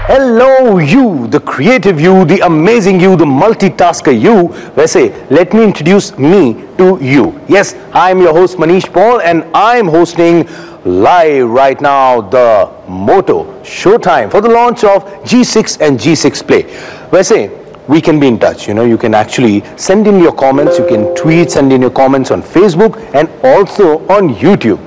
Hello you, the creative you, the amazing you, the multitasker you. वैसे, let me introduce me to you. Yes, I'm your host Manish Paul and I'm hosting live right now the Moto Showtime for the launch of G6 and G6 Play. वैसे, we can be in touch, you can actually send in your comments, you can tweet, send in your comments on Facebook and also on YouTube.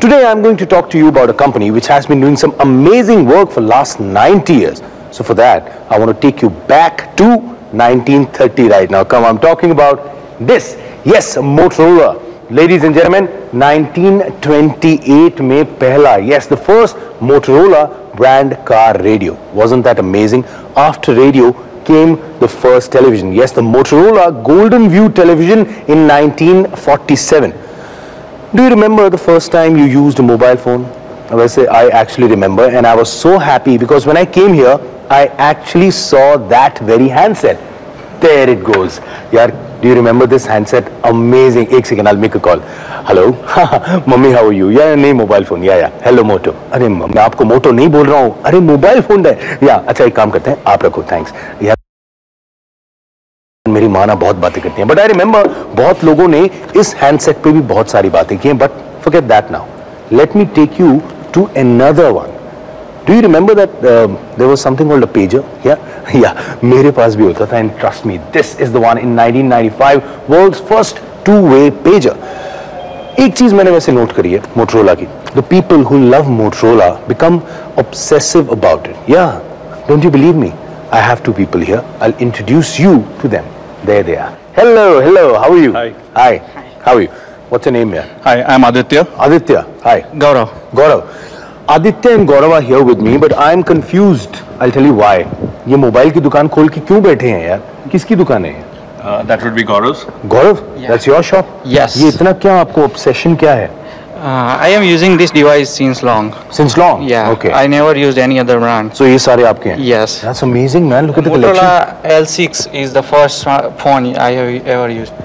Today I'm going to talk to you about a company which has been doing some amazing work for last 90 years. So for that, I want to take you back to 1930 right now. Come, I'm talking about this. Yes, Motorola. Ladies and gentlemen, 1928 mein pehla. Yes, the first Motorola brand car radio. Wasn't that amazing? After radio came the first television. Yes, the Motorola Golden View television in 1947. Do you remember the first time you used a mobile phone? I actually remember, and I was so happy because when I came here, I actually saw that very handset. There it goes. Yaar, do you remember this handset? Amazing. Ek second, I'll make a call. Hello? Mummy, how are you? Yeah, nahi mobile phone. Yeah. Hello, Moto. अरे मैं आपको Moto नहीं बोल रहा हूँ. अरे mobile phone है. Yeah, अच्छा एक काम करते हैं. आप रखो. Thanks. Yeah. मेरी माँ ना बहुत बातें करती हैं, बट आई रिमेंबर बहुत लोगों ने इस हैंडसेट पे भी बहुत सारी बातें की हैं, but forget that now. Let me take you to another one. Do you remember that there was something called a pager? या मेरे पास भी होता था, and trust me, this is the one in 1995, world's first two way pager. एक चीज मैंने वैसे नोट करी है मोटरोला की. The people who love Motorola become obsessive about it. या don't you believe me? I have two people here. I'll introduce you to them. There they are. Hello. How are you? Hi. How are you? What's your name here? Hi, I'm Aditya. Aditya. Hi. Gaurav. Aditya and Gaurav are here with me, but I'm confused. I'll tell you why. ये mobile की दुकान खोल के क्यों बैठे हैं यार? किसकी दुकान है? That would be Gaurav's. Gaurav? Yeah. That's your shop? Yes. ये इतना क्या आपको obsession क्या है? I am using this device since long. Since long? Yeah. Okay. I never used any other brand. So ये सारे आपके हैं? Yes. That's amazing, man. Look at the collection. Motorola L6 is the first phone I have ever used.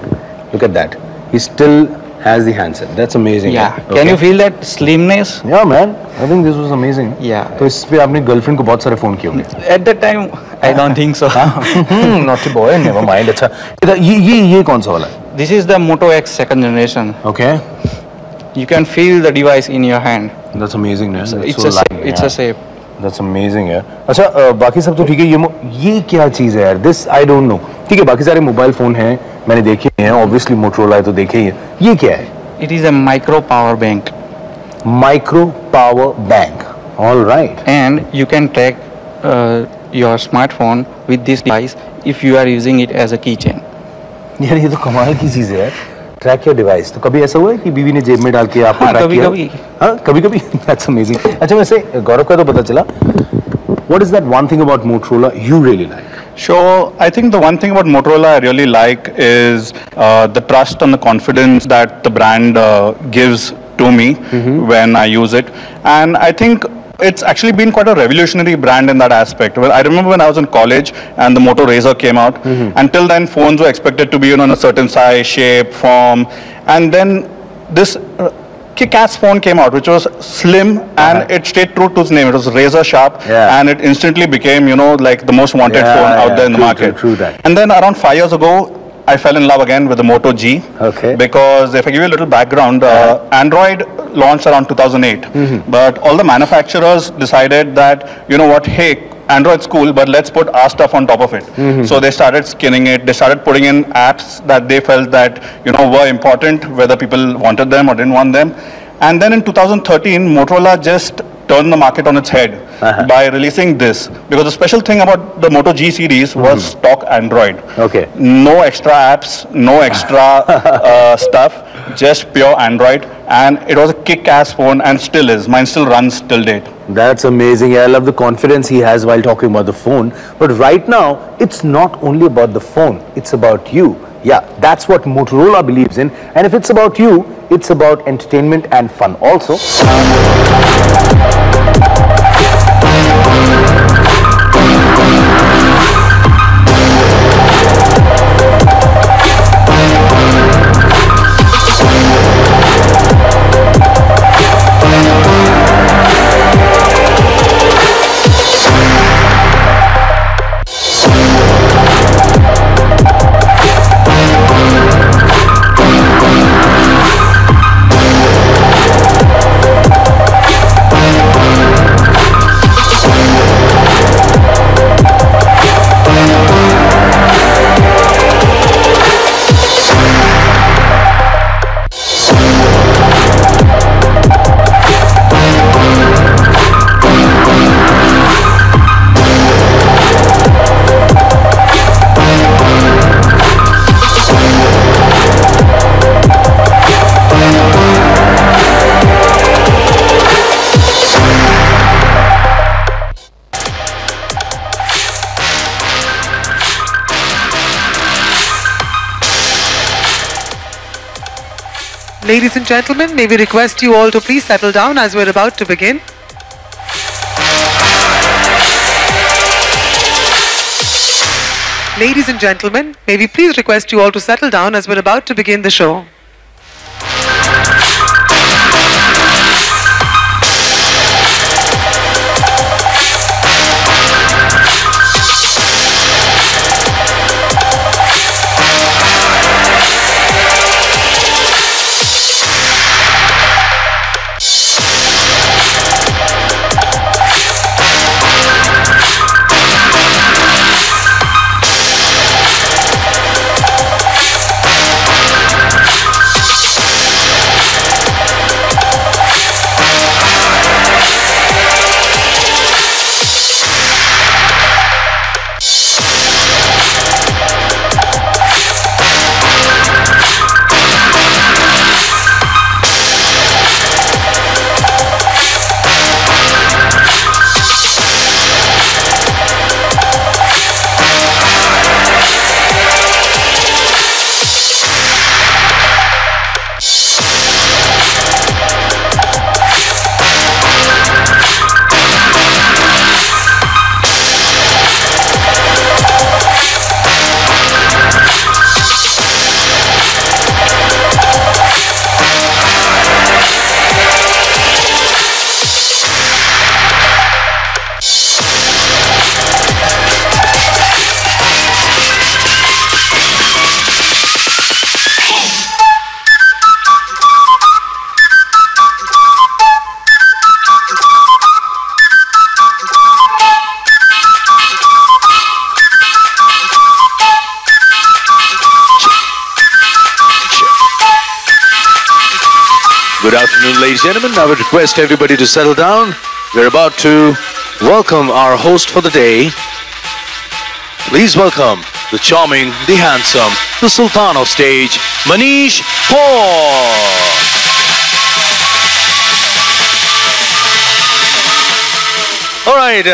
Look at that. He still has the handset. That's amazing. Yeah. Okay. Can you feel that slimness? Yeah, man. I think this was amazing. Yeah. तो इस पे आपने girlfriend को बहुत सारे phone किए होंगे. At that time, I don't think so. Naughty boy. Never mind. अच्छा. ये कौन सा वाला है? This is the Moto X second generation. Okay. You can feel the device in your hand. That's amazing, man. It's a shape. That's amazing, यार. अच्छा, बाकी सब तो ठीक है. ये क्या चीज़ है यार? This I don't know. ठीक है, बाकी सारे मोबाइल फोन हैं, मैंने देखे हैं. Obviously Motorola है तो देखे ही है. ये क्या है? It is a micro power bank. Micro power bank. All right. And you can track your smartphone with this device if you are using it as a keychain. यार ये तो कमाल की चीज़ है यार. Track your device. तो कभी ऐसा हुआ है कि बीवी ने जेब में डाल के आपको ट्रैक किया? कभी. That's amazing. अच्छा, वैसे गौरव का तो पता चला. What is that one thing about Motorola you really like? So I think the one thing about Motorola I really like is the trust and the confidence that the brand gives to me when I use it. And I think it's actually been quite a revolutionary brand in that aspect. Well, I remember when I was in college and the Moto Razr came out. Until then, phones were expected to be in a certain size, shape, form. And then this kick-ass phone came out, which was slim and it stayed true to its name. It was razor sharp, and it instantly became, like the most wanted phone out there in the market. True that. And then around 5 years ago, I fell in love again with the Moto G. Okay. Because if I give you a little background, Android launched around 2008. But all the manufacturers decided that, hey, Android's cool, but let's put our stuff on top of it. So they started skinning it. They started putting in apps that they felt that, were important, whether people wanted them or didn't want them. And then in 2013, Motorola just turned the market on its head by releasing this, because the special thing about the Moto G series was stock Android. Okay. No extra apps, no extra stuff, just pure Android, and it was a kick-ass phone and still is. Mine still runs till date. That's amazing. I love the confidence he has while talking about the phone. But right now, it's not only about the phone, it's about you. Yeah, that's what Motorola believes in. And if it's about you, it's about entertainment and fun also. Ladies and gentlemen, may we request you all to please settle down as we're about to begin. Ladies and gentlemen, may we please request you all to settle down as we're about to begin the show. Good afternoon, ladies and gentlemen. I would request everybody to settle down. We're about to welcome our host for the day. Please welcome the charming, the handsome, the Sultan of stage, Manish Paul. All right,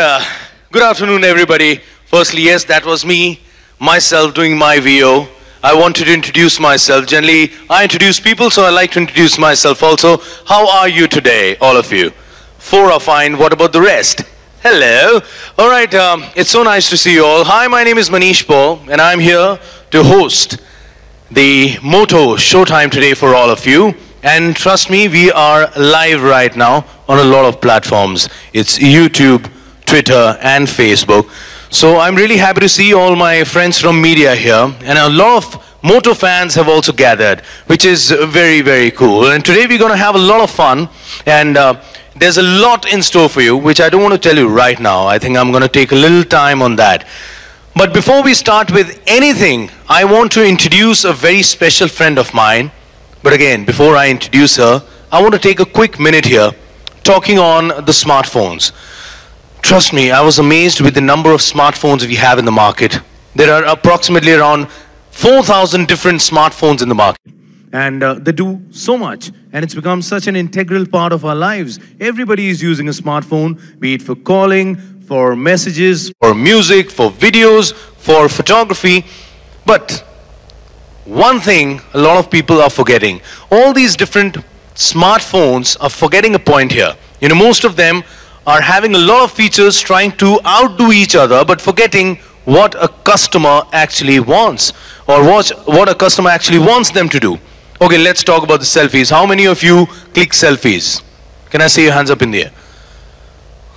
good afternoon, everybody. Firstly, yes, that was me, myself doing my VO. I wanted to introduce myself. Generally, I introduce people, so I like to introduce myself also. How are you today, all of you? Four are fine. What about the rest? Hello. All right, it's so nice to see you all. Hi, my name is Manish Paul, and I'm here to host the Moto Showtime today for all of you. And trust me, we are live right now on a lot of platforms. It's YouTube, Twitter, and Facebook. So I'm really happy to see all my friends from media here, and a lot of Moto fans have also gathered, which is very, very cool. And today we're going to have a lot of fun, and there's a lot in store for you, which I don't want to tell you right now. I think I'm going to take a little time on that. But before we start with anything, I want to introduce a very special friend of mine. But again, before I introduce her, I want to take a quick minute here talking on the smartphones. Trust me, I was amazed with the number of smartphones we have in the market. There are approximately around 4,000 different smartphones in the market. And they do so much. And it's become such an integral part of our lives. Everybody is using a smartphone, be it for calling, for messages, for music, for videos, for photography. But one thing a lot of people are forgetting. All these different smartphones are forgetting a point here. You know, most of them are having a lot of features trying to outdo each other, but forgetting what a customer actually wants, or what a customer actually wants them to do. Okay, let's talk about the selfies. How many of you click selfies? Can I see your hands up in the air?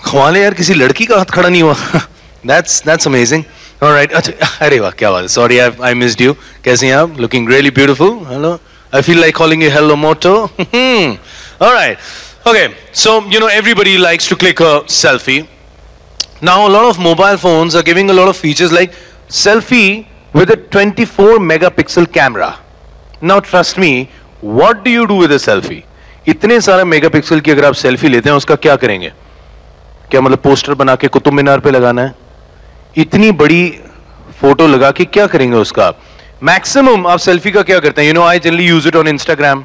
Khwale yaar, kisi ladki ka hath khada nahi hua. That's amazing. All right. Arey wah, kya baat hai. Sorry, I missed you. Kaise hain aap? Looking really beautiful. Hello. I feel like calling you Hello Moto. All right. Okay, so, you know, everybody likes to click a selfie. Now, a lot of mobile phones are giving a lot of features like selfie with a 24 megapixel camera. Now, trust me, what do you do with a selfie? इतने सारे megapixel की अगर आप selfie लेते हैं, उसका क्या करेंगे? क्या मतलब पोस्टर बना के कुतुब मीनार पे लगाना है? इतनी बड़ी फोटो लगा के क्या करेंगे उसका? मैक्सिमम आप सेल्फी का क्या करते हैं? You know, I generally use it on Instagram.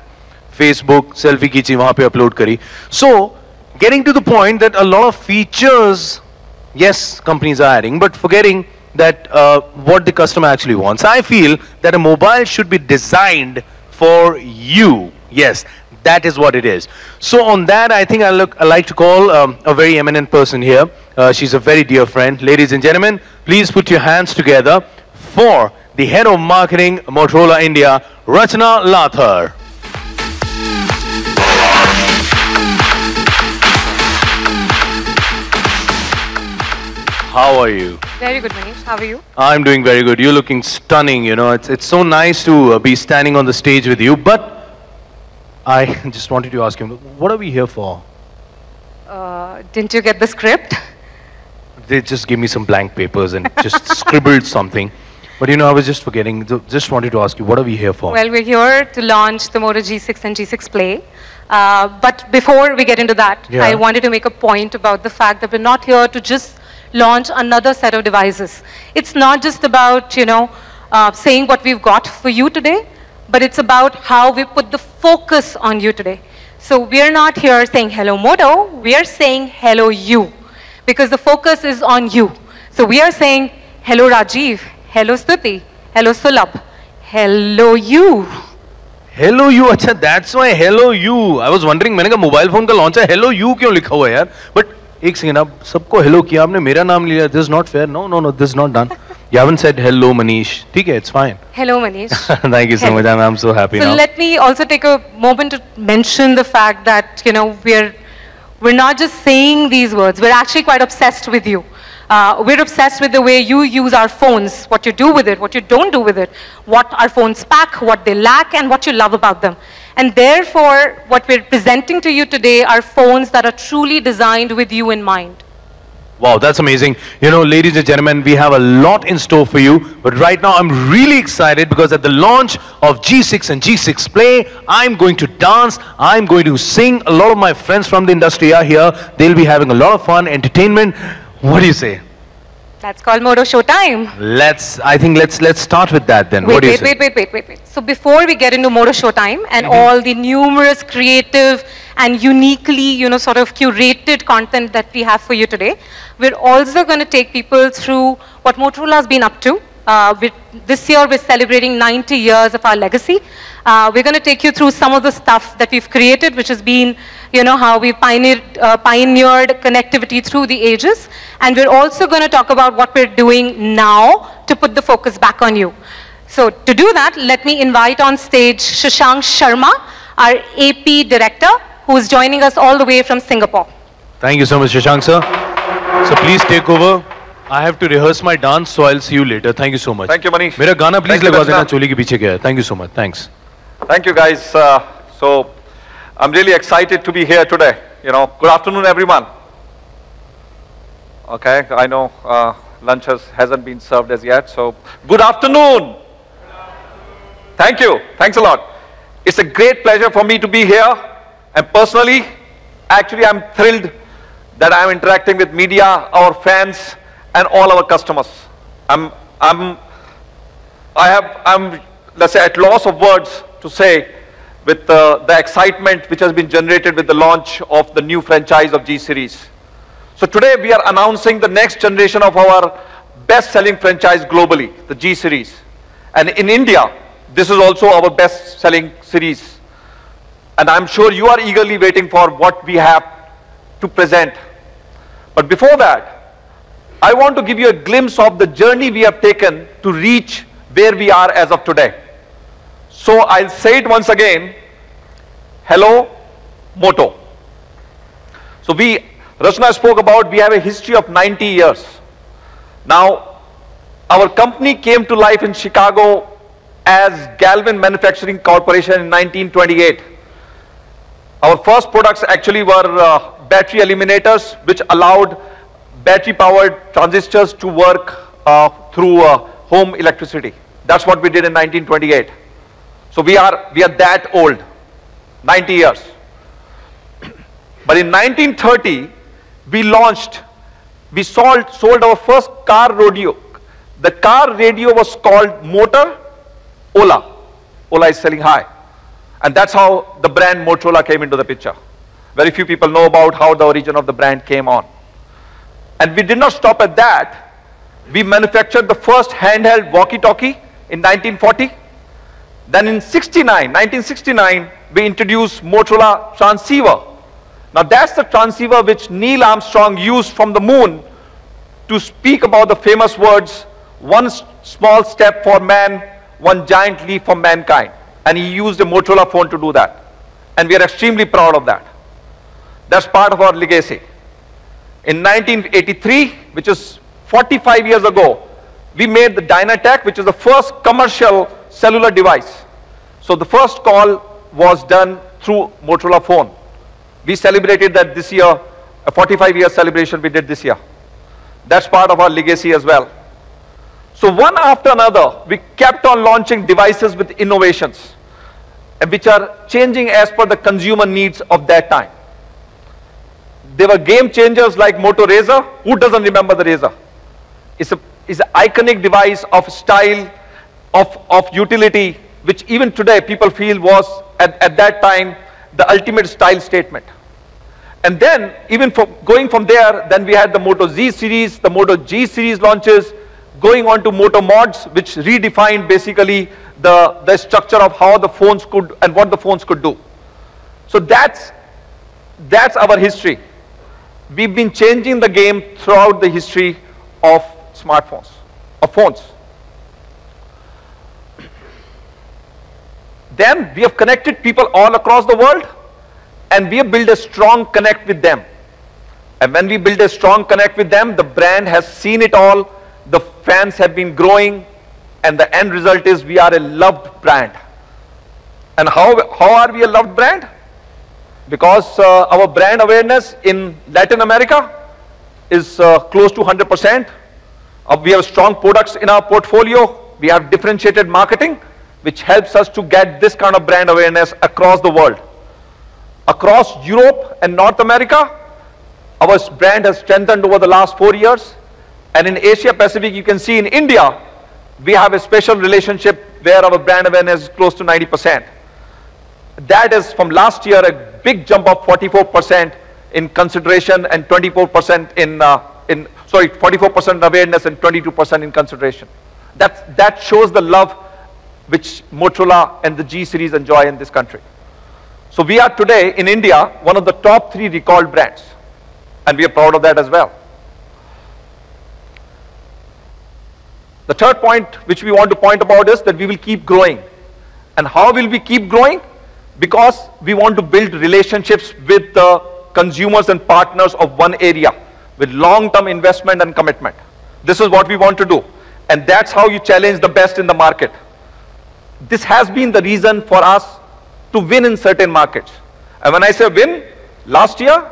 Facebook, selfie खींची वहां पे upload करी. So, getting to the point that a lot of features, yes, companies are adding, but forgetting that what the customer actually wants. I feel that a mobile should be designed for you. Yes, that is what it is. So on that, I think I'd like to call a very eminent person here. She's a very dear friend. Ladies and gentlemen, please put your hands together for the Head of Marketing, Motorola India, Rachna Lathar. How are you? Very good, Manish. How are you? I'm doing very good. You're looking stunning, you know. It's so nice to be standing on the stage with you. But I just wanted to ask you, what are we here for? Didn't you get the script? They just gave me some blank papers and just scribbled something. But you know, I was just forgetting. Just wanted to ask you, what are we here for? Well, we're here to launch the Moto G6 and G6 Play. But before we get into that, I wanted to make a point about the fact that we're not here to just launch another set of devices. It's not just about, you know, saying what we've got for you today, but it's about how we put the focus on you today. So we're not here saying hello Moto, we are saying hello you, because the focus is on you. So we are saying hello Rajiv, hello Stuti, hello Sulabh, hello you. Hello you, अच्छा, that's why hello you. I was wondering, मैंने कहा mobile phone का launch है, hello you क्यों लिखा हुआ है यार? But एक सेकंड, आप सबको हेलो किया, आपने मेरा नाम लिया. This is not fair. No, this is not done. You haven't said hello Manish. ठीक है, it's fine. Hello Manish. Thank you so much. I'm so happy now. So let me also take a moment to mention the fact that, you know, we're not just saying these words. We're actually quite obsessed with you. We're obsessed with the way you use our phones, what you do with it, what you don't do with it, what our phones pack, what they lack, and what you love about them. And therefore, what we're presenting to you today are phones that are truly designed with you in mind. Wow, that's amazing. You know, ladies and gentlemen, we have a lot in store for you. But right now, I'm really excited because at the launch of G6 and G6 Play, I'm going to dance, I'm going to sing. A lot of my friends from the industry are here. They'll be having a lot of fun, entertainment. What do you say? That's called Moto Showtime. I think let's start with that then. Wait. So before we get into Moto Showtime and all the numerous creative and uniquely, you know, sort of curated content that we have for you today, we're also going to take people through what Motorola has been up to. This year we're celebrating 90 years of our legacy. We're going to take you through some of the stuff that we've created, which has been, you know, how we pioneered connectivity through the ages. And we're also going to talk about what we're doing now to put the focus back on you. So to do that, let me invite on stage Shashank Sharma, our AP director, who is joining us all the way from Singapore. Thank you so much, Shashank sir. So please take over. I have to rehearse my dance, so I'll see you later. Thank you so much. Thank you, Manish. मेरा गाना please लगा देना चोली के पीछे क्या है. Thank you so much. Thanks. Thank you, guys. So I'm really excited to be here today. You know, good afternoon, everyone. Okay, I know lunch hasn't been served as yet, so good afternoon. Thank you. Thanks a lot. It's a great pleasure for me to be here, and personally, actually, I'm thrilled that I'm interacting with media, our fans, and all our customers. I'm let's say at loss of words to say with the excitement which has been generated with the launch of the new franchise of G series. So today we are announcing the next generation of our best-selling franchise globally, the G series. And in India, this is also our best-selling series. And I'm sure you are eagerly waiting for what we have to present. But before that, I want to give you a glimpse of the journey we have taken to reach where we are as of today. So I'll say it once again, hello, Moto. So Rachna spoke about, we have a history of 90 years. Now, our company came to life in Chicago as Galvin Manufacturing Corporation in 1928. Our first products actually were battery eliminators, which allowed battery-powered transistors to work through home electricity. That's what we did in 1928. So we are that old, 90 years. But in 1930, we sold our first car radio. The car radio was called Motor Ola. Ola is selling high. And that's how the brand Motorola came into the picture. Very few people know about how the origin of the brand came on. And we did not stop at that. We manufactured the first handheld walkie-talkie in 1940. Then in 1969, we introduced Motorola transceiver. Now that's the transceiver which Neil Armstrong used from the moon to speak about the famous words, one small step for man, one giant leap for mankind. And he used a Motorola phone to do that. And we are extremely proud of that. That's part of our legacy. In 1983, which is 45 years ago, we made the Dynatec, which is the first commercial cellular device. So the first call was done through Motorola phone. We celebrated that this year, a 45-year celebration we did this year. That's part of our legacy as well. So one after another, we kept on launching devices with innovations, which are changing as per the consumer needs of that time. There were game changers like Moto Razr. Who doesn't remember the Razr? It's an iconic device of style, of utility, which even today people feel was at that time the ultimate style statement. And then even going from there, then we had the Moto Z series, the Moto G series launches, going on to Moto Mods, which redefined basically the structure of how the phones could and what the phones could do. So that's our history. We've been changing the game throughout the history of smartphones, of phones. Then we have connected people all across the world, and we have built a strong connect with them. And when we build a strong connect with them, the brand has seen it all, the fans have been growing, and the end result is we are a loved brand. And how are we a loved brand? Because our brand awareness in Latin America is close to 100%. We have strong products in our portfolio. We have differentiated marketing, which helps us to get this kind of brand awareness across the world. Across Europe and North America, our brand has strengthened over the last 4 years. And in Asia Pacific, you can see in India, we have a special relationship where our brand awareness is close to 90%. That is from last year a big jump of 44% in consideration and 24% 44% awareness and 22% in consideration. That shows the love which Motorola and the G series enjoy in this country. So we are today in India one of the top 3 recalled brands, and we are proud of that as well. The third point which we want to point about is that we will keep growing. And how will we keep growing? Because we want to build relationships with the consumers and partners of one area with long-term investment and commitment. This is what we want to do. And that's how you challenge the best in the market. This has been the reason for us to win in certain markets. And when I say win, last year,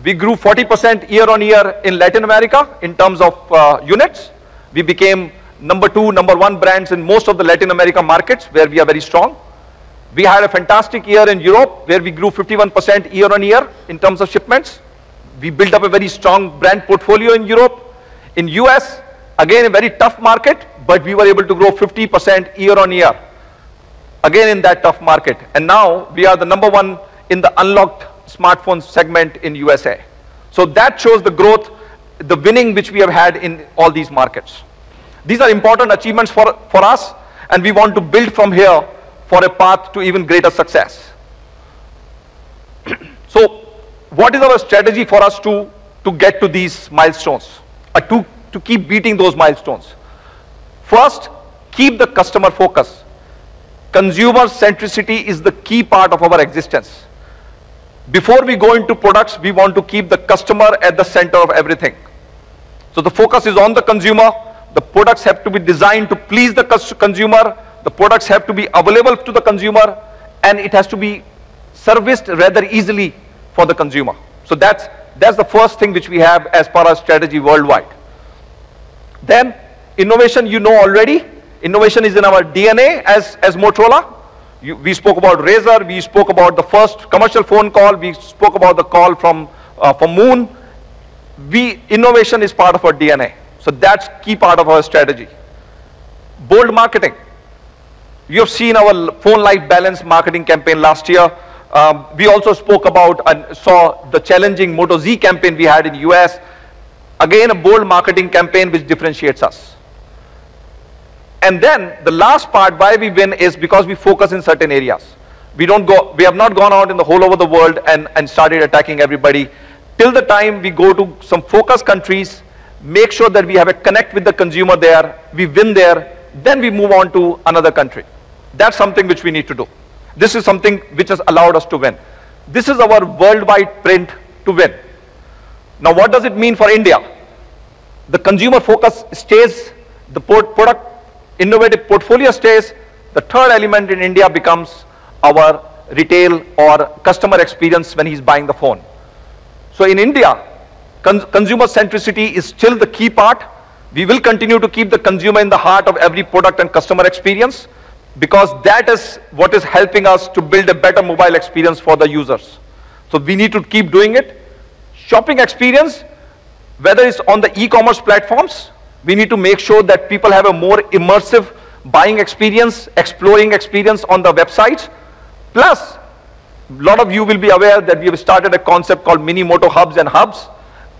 we grew 40% year on year in Latin America in terms of units. We became number 2, number 1 brands in most of the Latin America markets where we are very strong. We had a fantastic year in Europe where we grew 51% year on year in terms of shipments. We built up a very strong brand portfolio in Europe. In US, again a very tough market, but we were able to grow 50% year on year. Again in that tough market. And now we are the number 1 in the unlocked smartphone segment in USA. So that shows the growth, the winning which we have had in all these markets. These are important achievements for us, and we want to build from here for a path to even greater success. So what is our strategy for us to get to these milestones, to keep beating those milestones? First, keep the customer focus. Consumer centricity is the key part of our existence. Before we go into products, we want to keep the customer at the center of everything. So the focus is on the consumer. The products have to be designed to please the consumer. The products have to be available to the consumer, and it has to be serviced rather easily for the consumer. So that's the first thing which we have as part of our strategy worldwide. Then innovation, you know already. Innovation is in our DNA as Motorola. We spoke about Razr, we spoke about the first commercial phone call, we spoke about the call from Moon. Innovation is part of our DNA. So that's key part of our strategy. Bold marketing. You have seen our phone life balance marketing campaign last year. We also spoke about and saw the challenging Moto Z campaign we had in US. Again, a bold marketing campaign which differentiates us. And then the last part why we win is because we focus in certain areas. We have not gone out in the whole over the world and started attacking everybody. Till the time we go to some focus countries, make sure that we have a connect with the consumer there, we win there, then we move on to another country. That's something which we need to do. This is something which has allowed us to win. This is our worldwide print to win. Now what does it mean for India? The consumer focus stays, the product innovative portfolio stays. The third element in India becomes our retail or customer experience when he's buying the phone. So in India, consumer centricity is still the key part. We will continue to keep the consumer in the heart of every product and customer experience, because that is what is helping us to build a better mobile experience for the users. So we need to keep doing it. Shopping experience, whether it's on the e-commerce platforms, we need to make sure that people have a more immersive buying experience, exploring experience on the websites. Plus, a lot of you will be aware that we have started a concept called mini Moto hubs and hubs,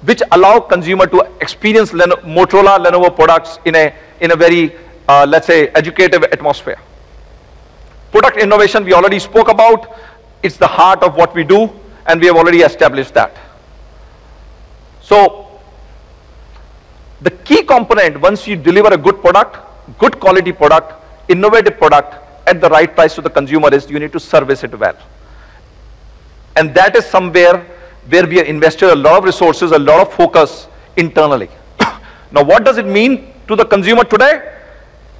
which allow consumer to experience Motorola, Lenovo products in a very, let's say, educative atmosphere. Product innovation we already spoke about. It's the heart of what we do, and we have already established that. So, the key component, once you deliver a good product, good quality product, innovative product at the right price to the consumer, is you need to service it well. And that is somewhere where we have invested a lot of resources, a lot of focus internally. Now what does it mean to the consumer today?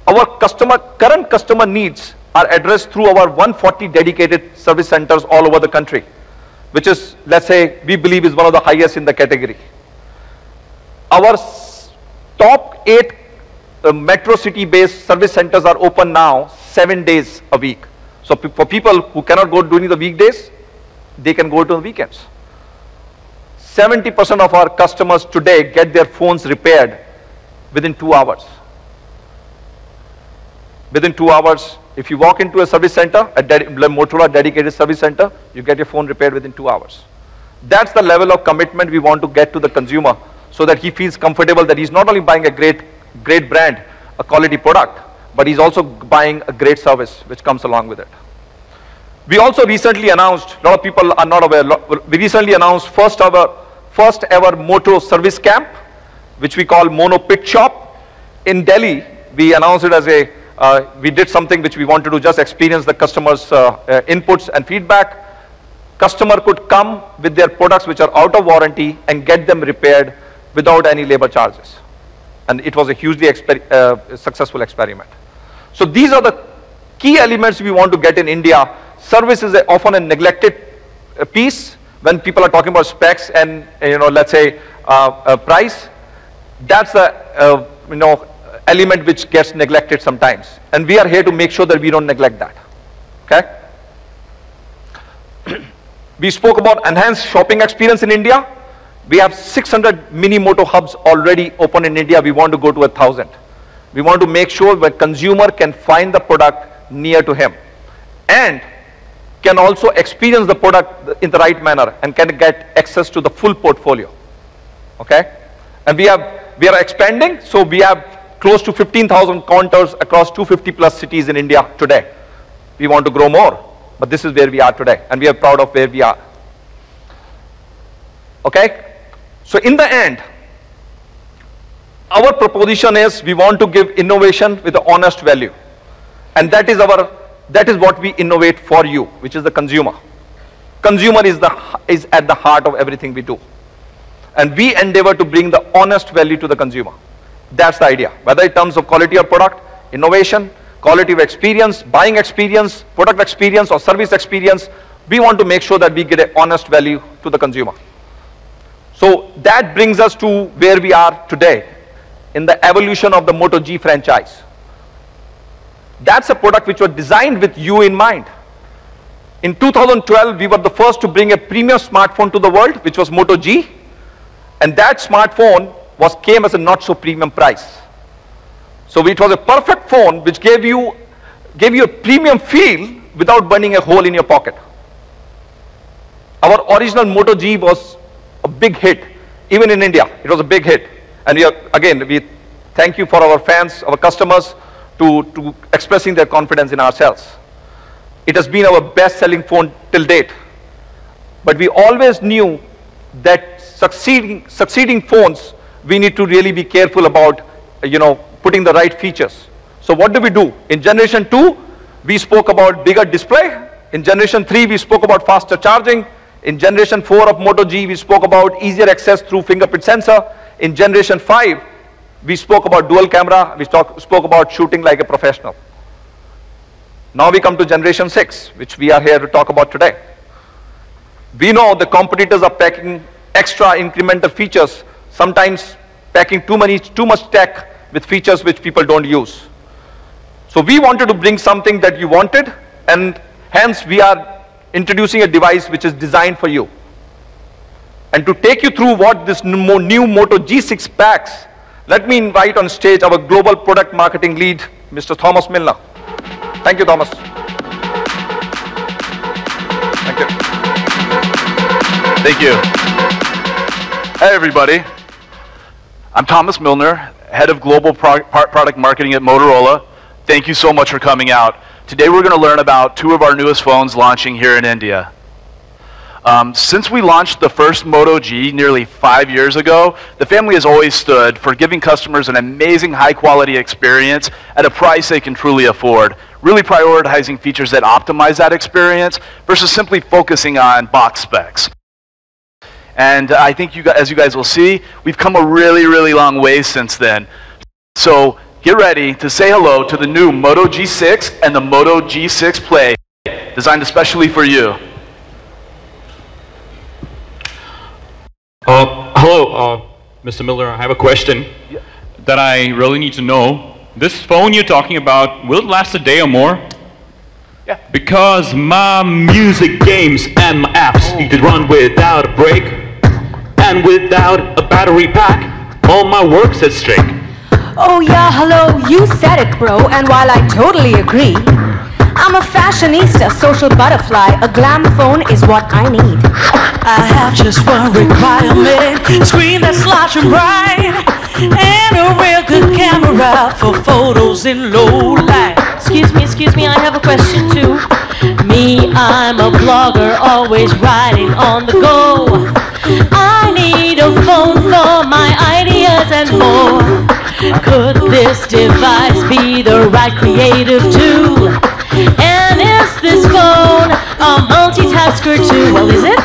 Our current customer needs are addressed through our 140 dedicated service centers all over the country, which is, let's say, we believe is one of the highest in the category. Our top 8 metro city based service centers are open now 7 days a week. So for people who cannot go during the weekdays, they can go to the weekends. 70% of our customers today get their phones repaired within 2 hours. Within 2 hours, if you walk into a service center, a Motorola dedicated service center, you get your phone repaired within 2 hours. That's the level of commitment we want to get to the consumer, so that he feels comfortable that he's not only buying a great brand, a quality product, but he's also buying a great service which comes along with it. We also recently announced, a lot of people are not aware, we recently announced first ever Moto service camp, which we call Mono Pit Shop. In Delhi, we announced it as we did something which we wanted to just experience the customers' inputs and feedback. Customer could come with their products which are out of warranty and get them repaired without any labor charges. And it was a hugely successful experiment. So these are the key elements we want to get in India. Service is often a neglected piece when people are talking about specs and, let's say, price. That's the, element which gets neglected sometimes. And we are here to make sure that we don't neglect that. Okay? We spoke about enhanced shopping experience in India. We have 600 mini Moto hubs already open in India. We want to go to 1,000. We want to make sure that consumer can find the product near to him and can also experience the product in the right manner and can get access to the full portfolio. Okay? And we are expanding, so we have close to 15,000 counters across 250 plus cities in India today. We want to grow more, but this is where we are today, and we are proud of where we are. Okay? So in the end, our proposition is we want to give innovation with an honest value. And that is what we innovate for you, which is the consumer. Consumer is at the heart of everything we do. And we endeavor to bring the honest value to the consumer. That's the idea. Whether in terms of quality of product, innovation, quality of experience, buying experience, product experience, or service experience, we want to make sure that we get an honest value to the consumer. So that brings us to where we are today in the evolution of the Moto G franchise. That's a product which was designed with you in mind. In 2012, we were the first to bring a premium smartphone to the world, which was Moto G. And that smartphone came as a not so premium price. So it was a perfect phone which gave you a premium feel without burning a hole in your pocket. Our original Moto G was a big hit. Even in India, it was a big hit. And we thank you for our fans, our customers, to expressing their confidence in ourselves. it has been our best-selling phone till date. But we always knew that succeeding phones, we need to really be careful about, putting the right features. So what do we do? In generation 2, we spoke about bigger display. In generation 3, we spoke about faster charging. In generation 4 of Moto G, we spoke about easier access through fingerprint sensor. In generation 5, we spoke about dual camera. We spoke about shooting like a professional. Now we come to generation 6, which we are here to talk about today. We know the competitors are packing extra incremental features, sometimes packing too much tech with features which people don't use. So we wanted to bring something that you wanted, and hence we are introducing a device which is designed for you. And to take you through what this new Moto G6 packs, let me invite on stage our global product marketing lead, Mr. Thomas Milner. Thank you, Thomas. Thank you. Thank you. Hey, everybody. I'm Thomas Milner, Head of Global Product Marketing at Motorola. Thank you so much for coming out. Today we're going to learn about 2 of our newest phones launching here in India. Since we launched the first Moto G nearly 5 years ago, the family has always stood for giving customers an amazing high-quality experience at a price they can truly afford, really prioritizing features that optimize that experience versus simply focusing on box specs. And I think, as you guys will see, we've come a really, really long way since then. So get ready to say hello to the new Moto G6 and the Moto G6 Play, designed especially for you. Hello, Mr. Miller. I have a question that I really need to know. This phone you're talking about, will it last a day or more? Yeah. Because my music, games, and my apps need to run without a break. And without a battery pack, all my work's at stake. Oh yeah, hello, you said it, bro, and while I totally agree, I'm a fashionista, social butterfly, a glam phone is what I need. I have just one requirement, a screen that's large and bright, and a real good camera for photos in low light. Excuse me, I have a question too. Me, I'm a blogger, always riding on the go. I need a phone for my ideas and more. Could this device be the right creative tool? And is this phone a multitasker too? Well, is it?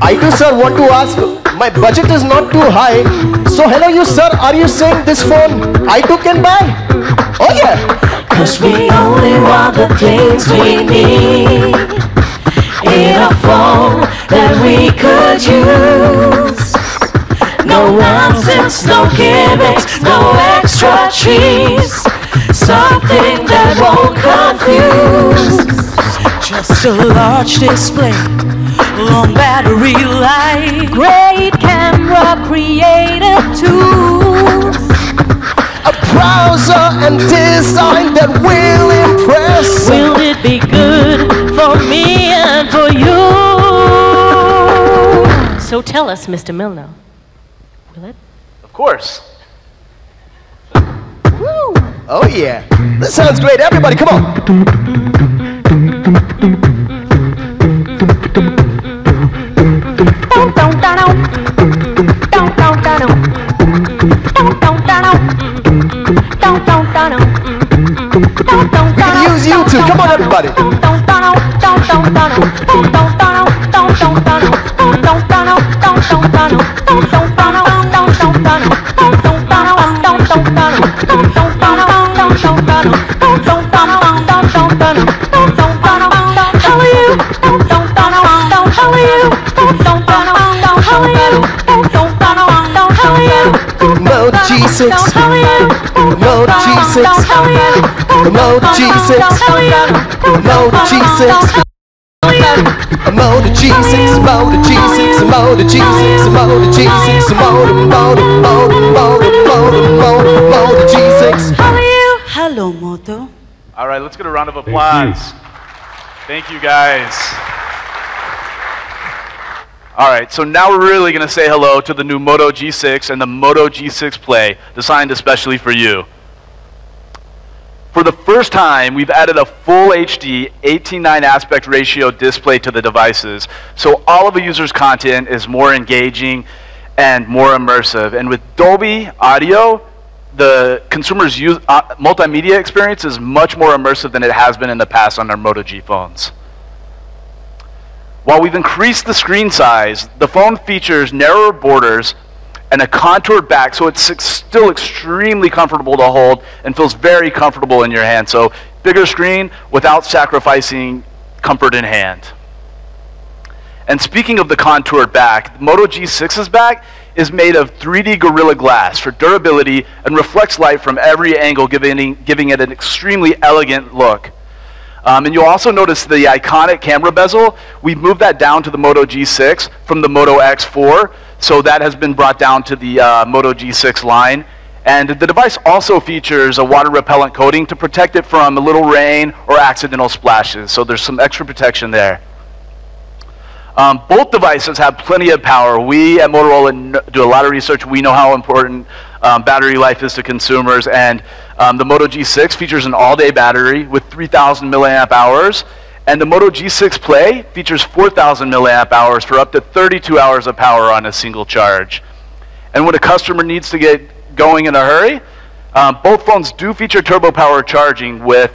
I too, sir, want to ask, my budget is not too high. So hello you, sir, are you saying this phone I too can buy? Oh yeah. Cause we only want the things we need in a phone that we could use. No nonsense, no gimmicks, no extra cheese. Something that won't confuse. Just a large display, long battery life, great camera, creative tools, a browser and design that will impress. Will it be good for me and for you? So tell us, Mr. Milner, will it? Of course. Woo. Oh yeah, this sounds great. Everybody, come on. We can use you too. Come on, everybody. Moto G6, Moto G6, Moto G6, Moto G6, Moto G6, Moto G6, Moto G6, Moto G6, Moto G6. How are you? Hello, Moto. All right, let's get a round of applause. Thank you, guys. All right, so now we're really going to say hello to the new Moto G6 and the Moto G6 Play, designed especially for you. For the first time, we've added a full HD 18:9 aspect ratio display to the devices, so all of a user's content is more engaging and more immersive. And with Dolby Audio, the consumer's multimedia experience is much more immersive than it has been in the past on our Moto G phones. While we've increased the screen size, the phone features narrower borders and a contoured back, so it's still extremely comfortable to hold and feels very comfortable in your hand. So bigger screen without sacrificing comfort in hand. And speaking of the contoured back, Moto G6's back is made of 3D Gorilla Glass for durability and reflects light from every angle, giving it an extremely elegant look. And you'll also notice the iconic camera bezel. We've moved that down to the Moto G6 from the Moto X4, so that has been brought down to the Moto G6 line. And the device also features a water repellent coating to protect it from a little rain or accidental splashes, so there's some extra protection there. Both devices have plenty of power. We at Motorola do a lot of research. We know how important battery life is to consumers, and the Moto G6 features an all-day battery with 3,000 milliamp hours, and the Moto G6 Play features 4,000 milliamp hours for up to 32 hours of power on a single charge. And when a customer needs to get going in a hurry, both phones do feature turbo power charging with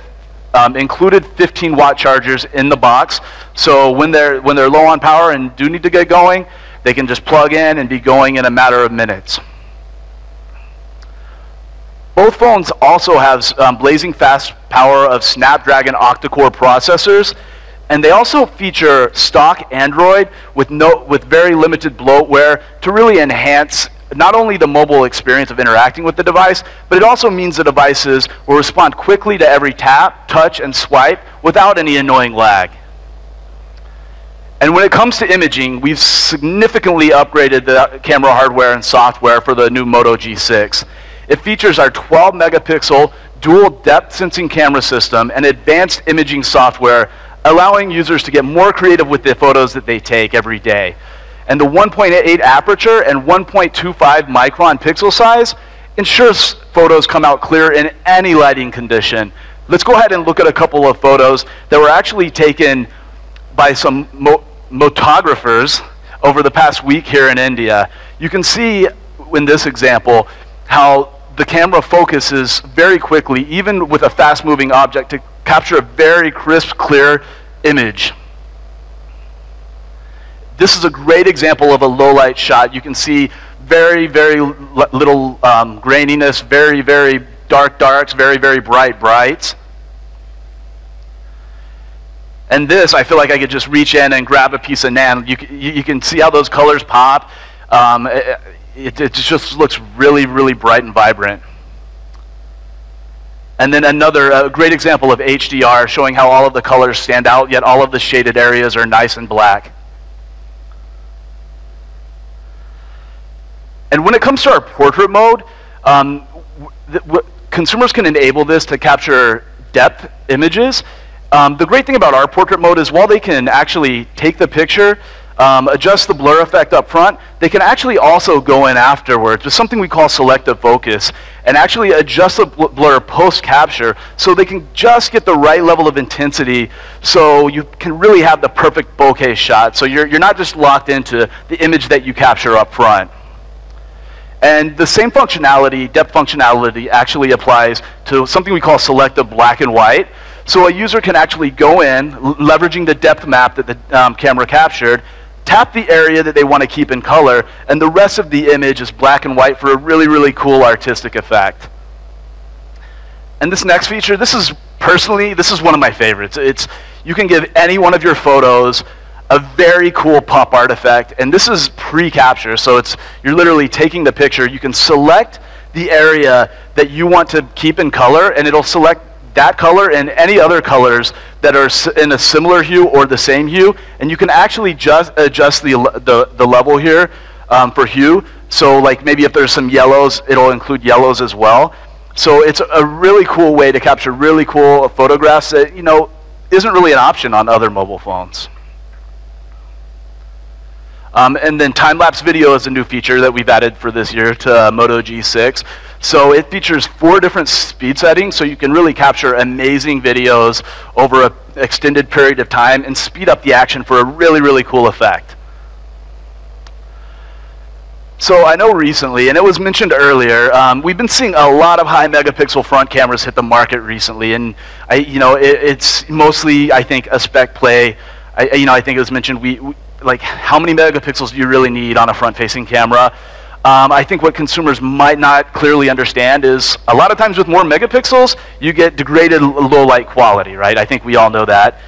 included 15-watt chargers in the box. So when they're low on power and do need to get going, they can just plug in and be going in a matter of minutes. Both phones also have blazing fast power of Snapdragon octa-core processors, and they also feature stock Android with very limited bloatware to really enhance not only the mobile experience of interacting with the device, but it also means the devices will respond quickly to every tap, touch, and swipe without any annoying lag. And when it comes to imaging, we've significantly upgraded the camera hardware and software for the new Moto G6. It features our 12 megapixel dual depth sensing camera system and advanced imaging software, allowing users to get more creative with the photos that they take every day. And the 1.8 aperture and 1.25 micron pixel size ensures photos come out clear in any lighting condition. Let's go ahead and look at a couple of photos that were actually taken by some motographers over the past week here in India. You can see in this example how the camera focuses very quickly, even with a fast-moving object, to capture a very crisp, clear image. This is a great example of a low-light shot. You can see very, very little graininess, very, very dark darks, very, very bright brights. And this, I feel like I could just reach in and grab a piece of NAND. You can see how those colors pop. It just looks really, really bright and vibrant. And then another great example of HDR, showing how all of the colors stand out, yet all of the shaded areas are nice and black. And when it comes to our portrait mode, consumers can enable this to capture depth images. The great thing about our portrait mode is while they can actually take the picture, adjust the blur effect up front, they can actually also go in afterwards with something we call selective focus and actually adjust the blur post-capture so they can just get the right level of intensity so you can really have the perfect bokeh shot. So you're not just locked into the image that you capture up front. And the same functionality, depth functionality, actually applies to something we call selective black and white. So a user can actually go in, leveraging the depth map that the camera captured, tap the area that they want to keep in color, and the rest of the image is black and white for a really, really cool artistic effect. And this next feature, this is one of my favorites. You can give any one of your photos a very cool pop art effect, and this is pre-capture, so you're literally taking the picture. You can select the area that you want to keep in color, and it'll select that color and any other colors that are in a similar hue or the same hue, and you can actually just adjust the level here for hue. So like maybe if there's some yellows, it'll include yellows as well. So it's a really cool way to capture really cool photographs that isn't really an option on other mobile phones. And then time-lapse video is a new feature that we've added for this year to Moto G6. So it features 4 different speed settings, so you can really capture amazing videos over an extended period of time and speed up the action for a really, really cool effect. So I know recently, and it was mentioned earlier, we've been seeing a lot of high megapixel front cameras hit the market recently, and it's mostly, I think, a spec play. I think it was mentioned, like, how many megapixels do you really need on a front-facing camera? I think what consumers might not clearly understand is a lot of times with more megapixels, you get degraded low light quality, right? I think we all know that.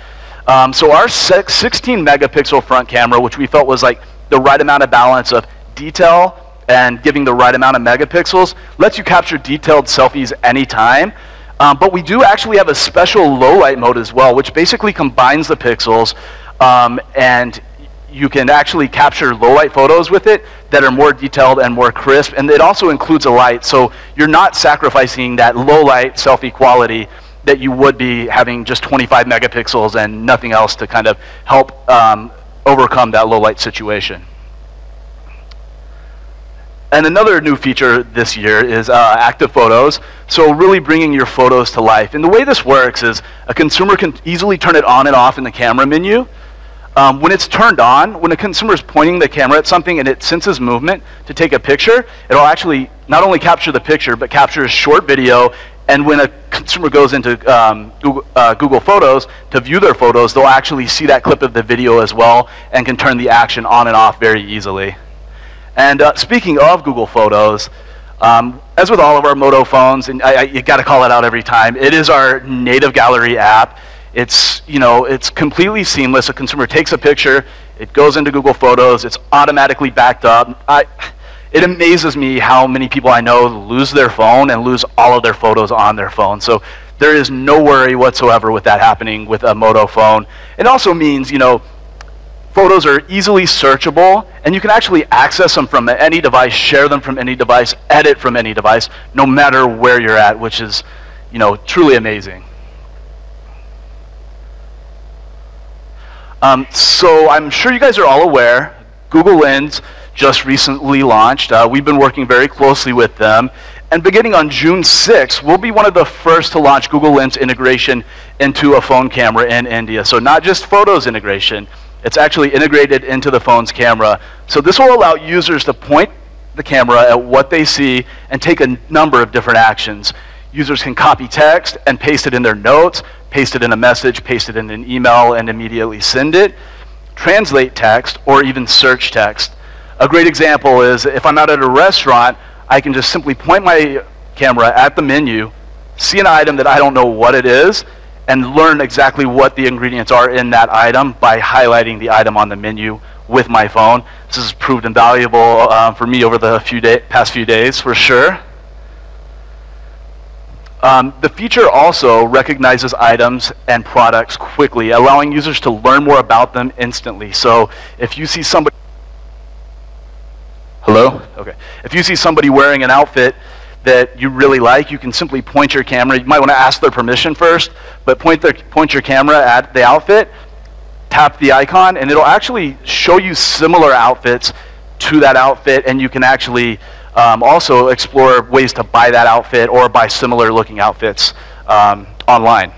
So our 16 megapixel front camera, which we felt was like the right amount of balance of detail and giving the right amount of megapixels, lets you capture detailed selfies anytime. But we do actually have a special low light mode as well, which basically combines the pixels, and you can actually capture low light photos with it that are more detailed and more crisp, and it also includes a light, so you're not sacrificing that low light selfie quality that you would be having just 25 megapixels and nothing else to kind of help overcome that low light situation. And another new feature this year is active photos, so really bringing your photos to life. And the way this works is a consumer can easily turn it on and off in the camera menu. When it's turned on, when a consumer is pointing the camera at something and it senses movement to take a picture, it'll actually not only capture the picture, but capture a short video. And when a consumer goes into Google Photos to view their photos, they'll actually see that clip of the video as well and can turn the action on and off very easily. And speaking of Google Photos, as with all of our Moto phones, and you got to call it out every time, it is our native gallery app. It's, it's completely seamless. A consumer takes a picture, it goes into Google Photos, it's automatically backed up. It amazes me how many people I know lose their phone and lose all of their photos on their phone. So there is no worry whatsoever with that happening with a Moto phone. It also means, photos are easily searchable, and you can actually access them from any device, share them from any device, edit from any device, no matter where you're at, which is, truly amazing. So I'm sure you guys are all aware, Google Lens just recently launched. We've been working very closely with them. And beginning on June 6th, we'll be one of the first to launch Google Lens integration into a phone camera in India. So not just photos integration, it's actually integrated into the phone's camera. So this will allow users to point the camera at what they see and take a number of different actions. Users can copy text and paste it in their notes, paste it in a message, paste it in an email, and immediately send it, translate text, or even search text. A great example is if I'm out at a restaurant, I can just simply point my camera at the menu, see an item that I don't know what it is, and learn exactly what the ingredients are in that item by highlighting the item on the menu with my phone. This has proved invaluable for me over the past few days, for sure. The feature also recognizes items and products quickly, allowing users to learn more about them instantly. So if you see somebody, hello? Okay. If you see somebody wearing an outfit that you really like, you can simply point your camera. You might want to ask their permission first, but point your camera at the outfit, tap the icon, and it'll actually show you similar outfits to that outfit, and you can actually also explore ways to buy that outfit or buy similar looking outfits online.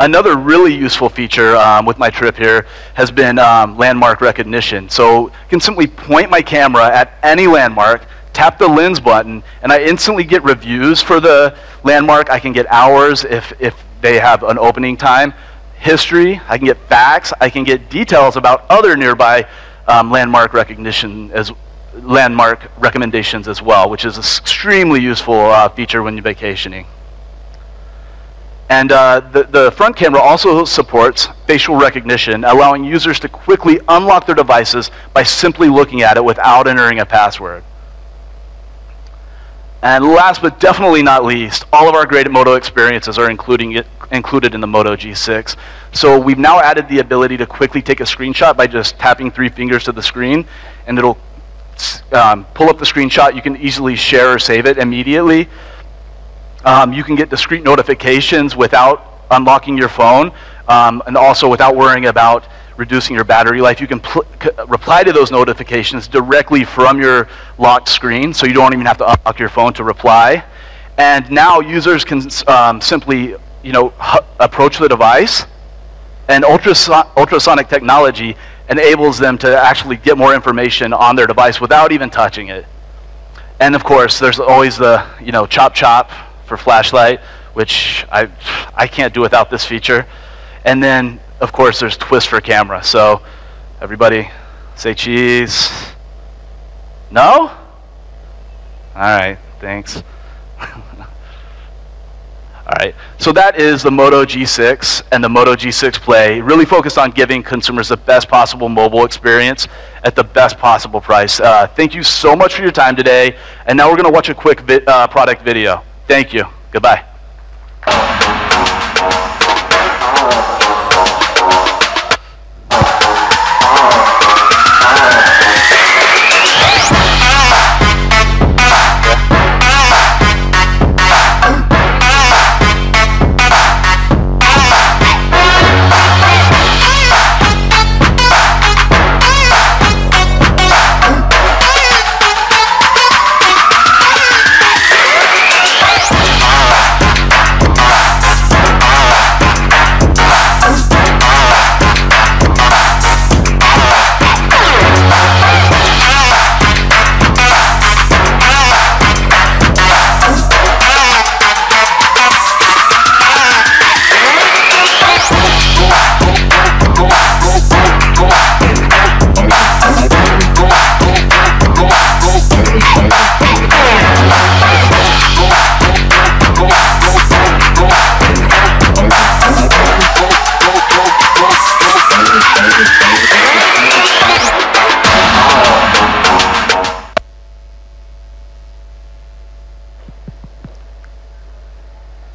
Another really useful feature with my trip here has been landmark recognition. So you can simply point my camera at any landmark, tap the lens button, and I instantly get reviews for the landmark. I can get hours if they have an opening time, history, I can get facts, I can get details about other nearby landmark recommendations as well, which is an extremely useful feature when you're vacationing. And the front camera also supports facial recognition, allowing users to quickly unlock their devices by simply looking at it without entering a password. And last but definitely not least, all of our great Moto experiences are included in the Moto G6. So we've now added the ability to quickly take a screenshot by just tapping 3 fingers to the screen, and it'll pull up the screenshot. You can easily share or save it immediately. You can get discrete notifications without unlocking your phone, and also without worrying about reducing your battery life. You can reply to those notifications directly from your locked screen, so you don't even have to unlock your phone to reply. And now users can simply, approach the device, and ultrasonic technology enables them to actually get more information on their device without even touching it. And of course, there's always the, chop chop for flashlight, which I can't do without this feature. And then, of course, there's twist for camera. So everybody say cheese. No? All right, thanks. All right, so that is the Moto G6 and the Moto G6 Play, really focused on giving consumers the best possible mobile experience at the best possible price. Thank you so much for your time today, and now we're gonna watch a quick product video. Thank you, goodbye.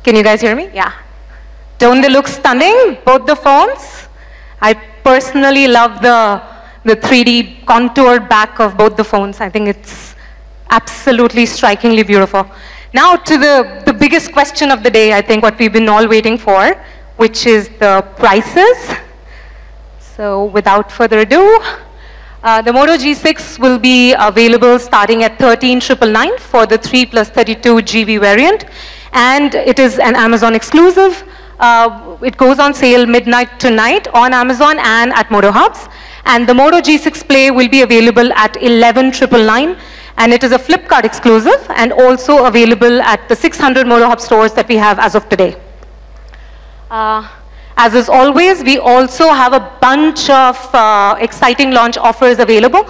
Can you guys hear me? Yeah. Don't they look stunning, both the phones? I personally love the 3D contoured back of both the phones. I think it's absolutely strikingly beautiful. Now to the biggest question of the day, I think what we've been all waiting for, which is the prices. So without further ado, the Moto G6 will be available starting at 13,999 for the 3 plus 32 GB variant. And it is an Amazon exclusive. It goes on sale midnight tonight on Amazon and at Moto Hubs. And the Moto G6 Play will be available at 11,999, and it is a Flipkart exclusive and also available at the 600 Moto Hub stores that we have as of today. As is always, we also have a bunch of exciting launch offers available.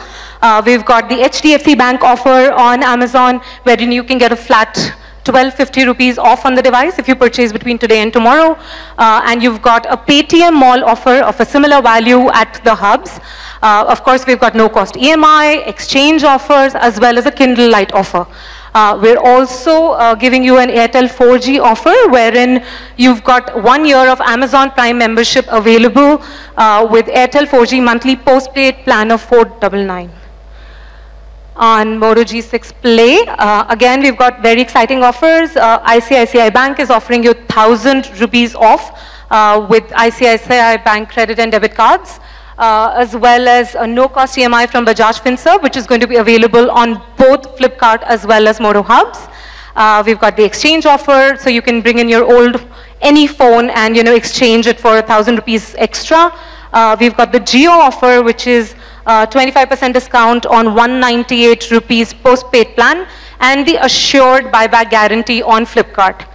We've got the HDFC Bank offer on Amazon, wherein you can get a flat 1250 rupees off on the device if you purchase between today and tomorrow. And you've got a Paytm Mall offer of a similar value at the hubs. Of course, we've got no-cost EMI, exchange offers, as well as a Kindle Lite offer. We're also giving you an Airtel 4G offer, wherein you've got 1 year of Amazon Prime membership available with Airtel 4G monthly postpaid plan of 499. On Moto G6 Play, again, we've got very exciting offers. ICICI Bank is offering you 1,000 rupees off with ICICI Bank credit and debit cards, as well as a no-cost EMI from Bajaj Finserv, which is going to be available on both Flipkart as well as Moto Hubs. We've got the exchange offer, so you can bring in your any phone and exchange it for 1,000 rupees extra. We've got the Geo offer, which is 25% discount on 198 rupees postpaid plan, and the assured buyback guarantee on Flipkart.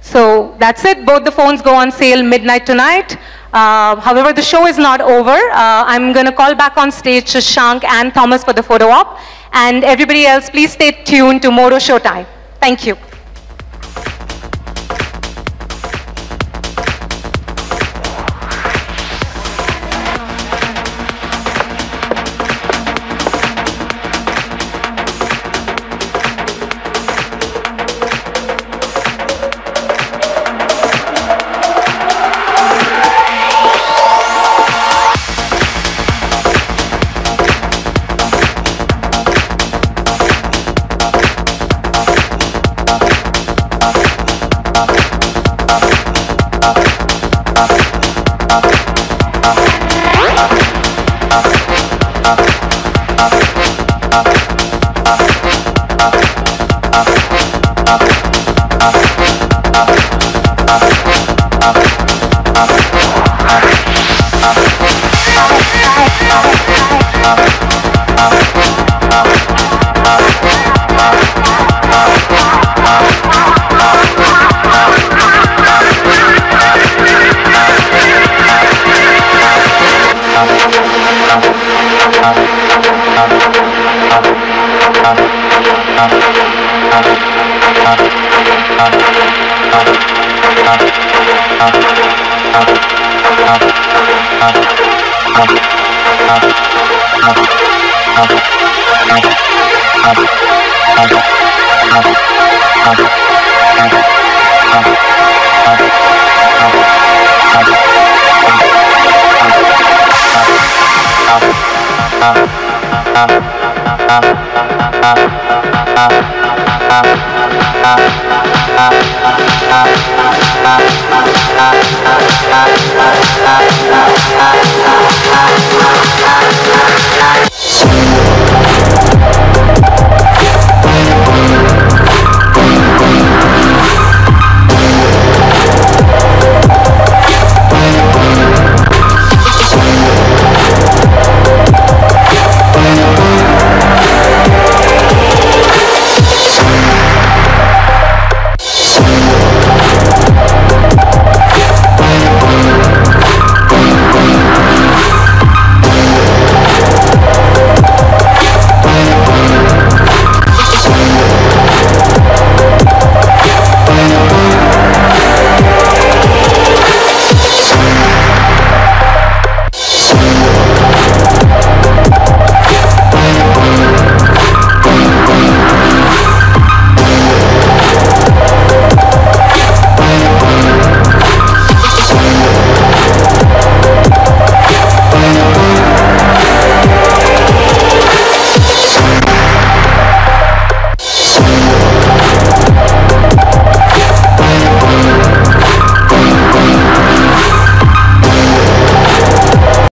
So that's it. Both the phones go on sale midnight tonight. However, the show is not over. I'm going to call back on stage Shashank and Thomas for the photo op. And everybody else, please stay tuned to Moto Showtime. Thank you.